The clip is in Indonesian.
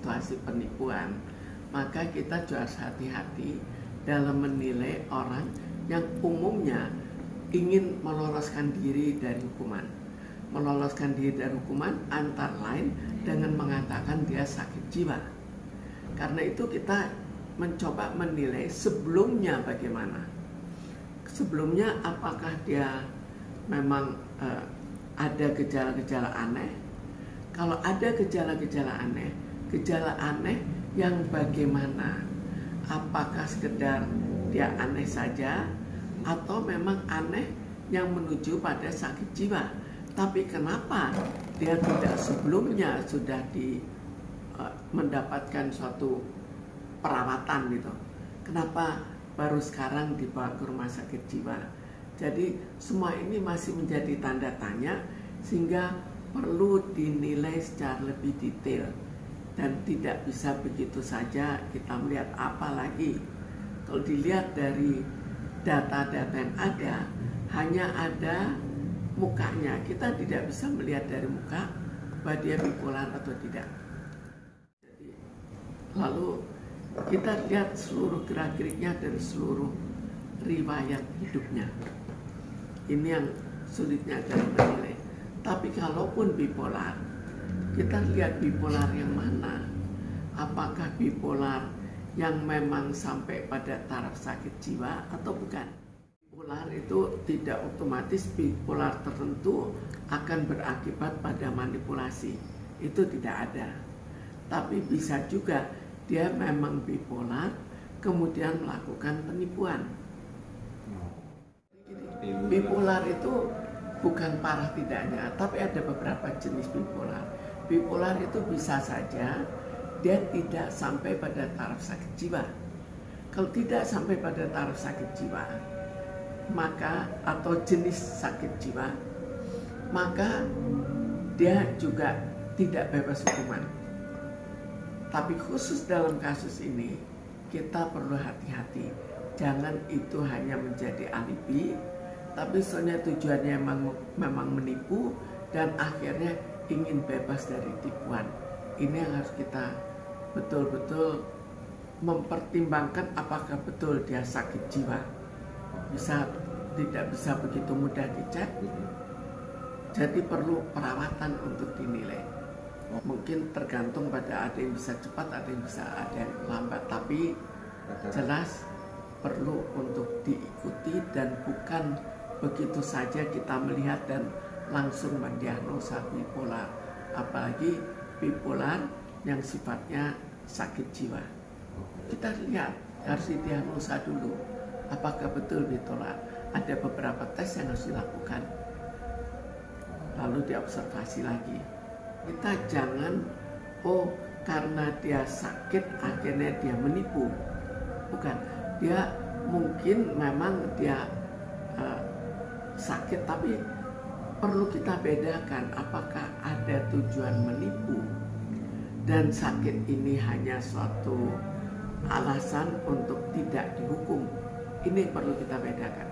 situasi penipuan, maka kita juga harus hati-hati dalam menilai orang yang umumnya ingin meloloskan diri dari hukuman. Meloloskan diri dari hukuman antara lain dengan mengatakan dia sakit jiwa. Karena itu kita mencoba menilai sebelumnya bagaimana. Sebelumnya apakah dia memang ada gejala-gejala aneh. Kalau ada gejala-gejala aneh yang bagaimana? Apakah sekedar dia aneh saja atau memang aneh yang menuju pada sakit jiwa? Tapi kenapa dia tidak sebelumnya sudah mendapatkan suatu perawatan gitu? Kenapa baru sekarang dibawa ke rumah sakit jiwa? Jadi semua ini masih menjadi tanda tanya sehingga perlu dinilai secara lebih detail dan tidak bisa begitu saja kita melihat. Apalagi kalau dilihat dari data-data yang ada, hanya ada mukanya. Kita tidak bisa melihat dari muka bahwa dia bipolar atau tidak. Jadi, lalu kita lihat seluruh gerak-geriknya dan seluruh riwayat hidupnya. Ini yang sulitnya dalam menilai. Tapi kalaupun bipolar, kita lihat bipolar yang mana. Apakah bipolar yang memang sampai pada taraf sakit jiwa atau bukan? Bipolar itu tidak otomatis bipolar tertentu akan berakibat pada manipulasi. Itu tidak ada. Tapi bisa juga dia memang bipolar kemudian melakukan penipuan. Bipolar itu bukan parah tidaknya, tapi ada beberapa jenis bipolar. Bipolar itu bisa saja dia tidak sampai pada taraf sakit jiwa. Kalau tidak sampai pada taraf sakit jiwa, maka atau jenis sakit jiwa, maka dia juga tidak bebas hukuman. Tapi khusus dalam kasus ini kita perlu hati-hati. Jangan itu hanya menjadi alibi, tapi soalnya tujuannya memang menipu dan akhirnya ingin bebas dari tipuan. Ini yang harus kita betul-betul mempertimbangkan apakah betul dia sakit jiwa. Tidak bisa begitu mudah dicek. Jadi perlu perawatan untuk dinilai. Mungkin tergantung pada ada yang bisa cepat, ada yang lambat. Tapi jelas perlu untuk diikuti dan bukan begitu saja kita melihat dan langsung mendiagnosa bipolar, apalagi bipolar yang sifatnya sakit jiwa. Kita lihat, harus didiagnosa dulu apakah betul bipolar. Ada beberapa tes yang harus dilakukan, lalu diobservasi lagi. Kita jangan karena dia sakit akhirnya dia menipu. Bukan, dia mungkin memang dia sakit, tapi perlu kita bedakan apakah ada tujuan menipu dan sakit ini hanya suatu alasan untuk tidak dihukum. Ini perlu kita bedakan.